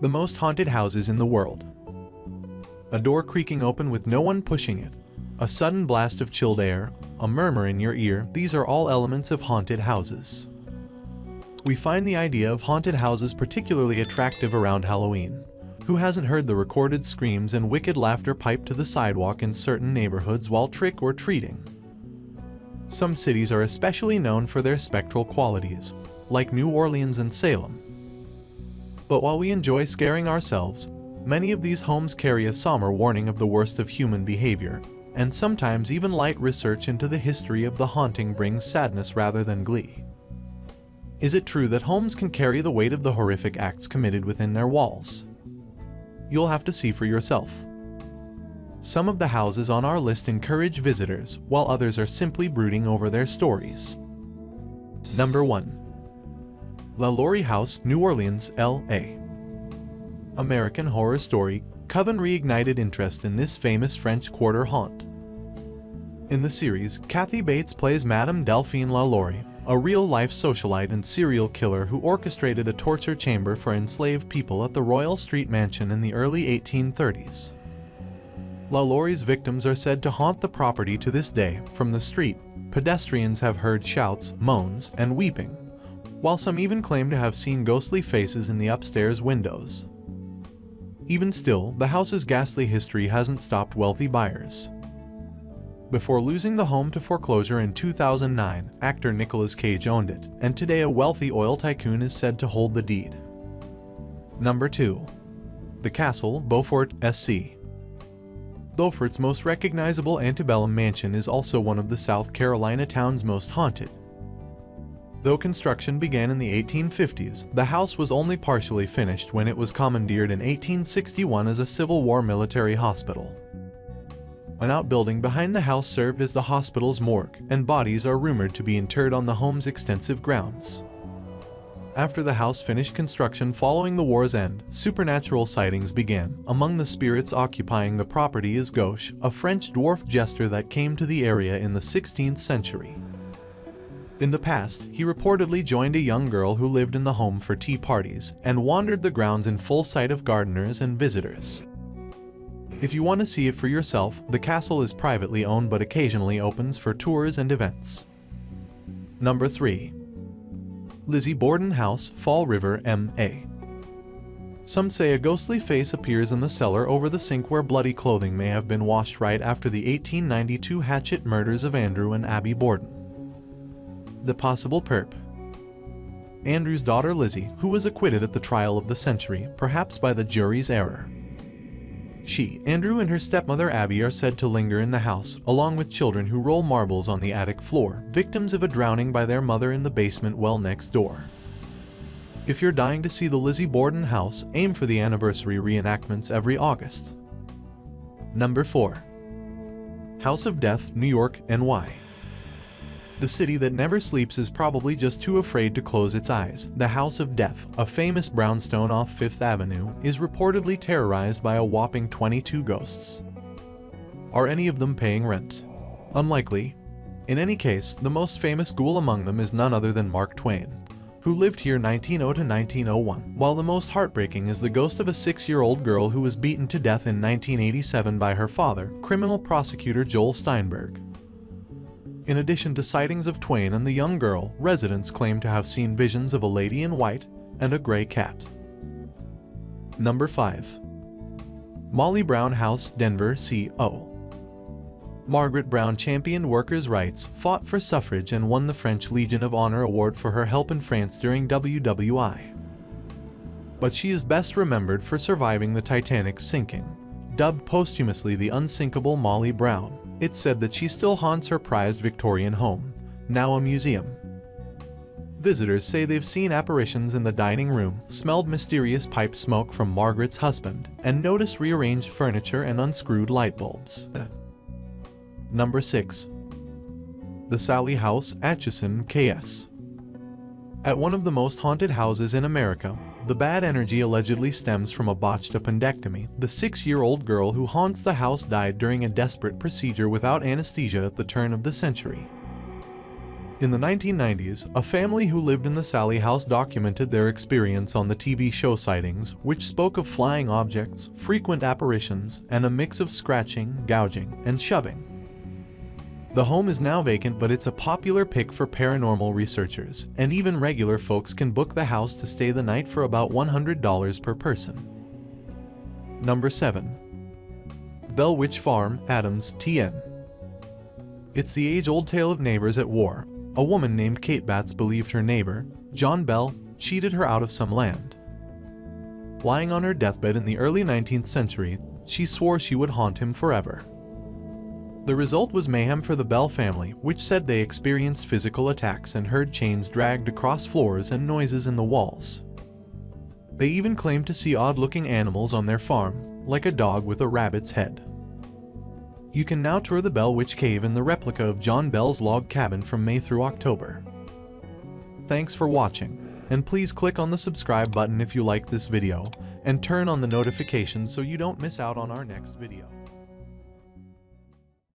The most haunted houses in the world. A door creaking open with no one pushing it, a sudden blast of chilled air, a murmur in your ear, these are all elements of haunted houses. We find the idea of haunted houses particularly attractive around Halloween. Who hasn't heard the recorded screams and wicked laughter piped to the sidewalk in certain neighborhoods while trick or treating? Some cities are especially known for their spectral qualities, like New Orleans and Salem. But while we enjoy scaring ourselves, many of these homes carry a somber warning of the worst of human behavior, and sometimes even light research into the history of the haunting brings sadness rather than glee. Is it true that homes can carry the weight of the horrific acts committed within their walls? You'll have to see for yourself. Some of the houses on our list encourage visitors, while others are simply brooding over their stories. Number 1. Lalori House, New Orleans, LA. American Horror Story, Coven reignited interest in this famous French Quarter haunt. In the series, Kathy Bates plays Madame Delphine Lalori, a real-life socialite and serial killer who orchestrated a torture chamber for enslaved people at the Royal Street Mansion in the early 1830s. Lalori's victims are said to haunt the property to this day. From the street, pedestrians have heard shouts, moans, and weeping, while some even claim to have seen ghostly faces in the upstairs windows. Even still, the house's ghastly history hasn't stopped wealthy buyers. Before losing the home to foreclosure in 2009, actor Nicolas Cage owned it, and today a wealthy oil tycoon is said to hold the deed. Number 2. The Castle, Beaufort, SC. Beaufort's most recognizable antebellum mansion is also one of the South Carolina town's most haunted. Though construction began in the 1850s, the house was only partially finished when it was commandeered in 1861 as a Civil War military hospital. An outbuilding behind the house served as the hospital's morgue, and bodies are rumored to be interred on the home's extensive grounds. After the house finished construction following the war's end, supernatural sightings began. Among the spirits occupying the property is Gauche, a French dwarf jester that came to the area in the 16th century. In the past, he reportedly joined a young girl who lived in the home for tea parties, and wandered the grounds in full sight of gardeners and visitors. If you want to see it for yourself, the castle is privately owned but occasionally opens for tours and events. Number 3. Lizzie Borden House, Fall River, MA. Some say a ghostly face appears in the cellar over the sink where bloody clothing may have been washed right after the 1892 hatchet murders of Andrew and Abby Borden. The possible perp. Andrew's daughter Lizzie, who was acquitted at the trial of the century, perhaps by the jury's error. She, Andrew, and her stepmother Abby are said to linger in the house, along with children who roll marbles on the attic floor, victims of a drowning by their mother in the basement well next door. If you're dying to see the Lizzie Borden house, aim for the anniversary reenactments every August. Number 4. House of Death, New York, NY. The city that never sleeps is probably just too afraid to close its eyes. The House of Death, a famous brownstone off Fifth Avenue, is reportedly terrorized by a whopping 22 ghosts. Are any of them paying rent? Unlikely. In any case, the most famous ghoul among them is none other than Mark Twain, who lived here 1900 to 1901, while the most heartbreaking is the ghost of a 6-year-old girl who was beaten to death in 1987 by her father, criminal prosecutor Joel Steinberg. In addition to sightings of Twain and the young girl, residents claim to have seen visions of a lady in white and a gray cat. Number 5. Molly Brown House, Denver, CO. Margaret Brown championed workers' rights, fought for suffrage, and won the French Legion of Honor award for her help in France during WWI. But she is best remembered for surviving the Titanic's sinking. Dubbed posthumously the unsinkable Molly Brown, it's said that she still haunts her prized Victorian home, now a museum. Visitors say they've seen apparitions in the dining room, smelled mysterious pipe smoke from Margaret's husband, and noticed rearranged furniture and unscrewed light bulbs. Number 6. The Sally House, Atchison, KS. At one of the most haunted houses in America, the bad energy allegedly stems from a botched appendectomy. The 6-year-old girl who haunts the house died during a desperate procedure without anesthesia at the turn of the century. In the 1990s, a family who lived in the Sally house documented their experience on the TV show Sightings, which spoke of flying objects, frequent apparitions, and a mix of scratching, gouging, and shoving. The home is now vacant, but it's a popular pick for paranormal researchers, and even regular folks can book the house to stay the night for about $100 per person. Number 7. Bell Witch Farm, Adams, TN. It's the age-old tale of neighbors at war. A woman named Kate Batts believed her neighbor, John Bell, cheated her out of some land. Lying on her deathbed in the early 19th century, she swore she would haunt him forever. The result was mayhem for the Bell family, which said they experienced physical attacks and heard chains dragged across floors and noises in the walls. They even claimed to see odd-looking animals on their farm, like a dog with a rabbit's head. You can now tour the Bell Witch Cave in the replica of John Bell's log cabin from May through October. Thanks for watching, and please click on the subscribe button if you liked this video, and turn on the notifications so you don't miss out on our next video.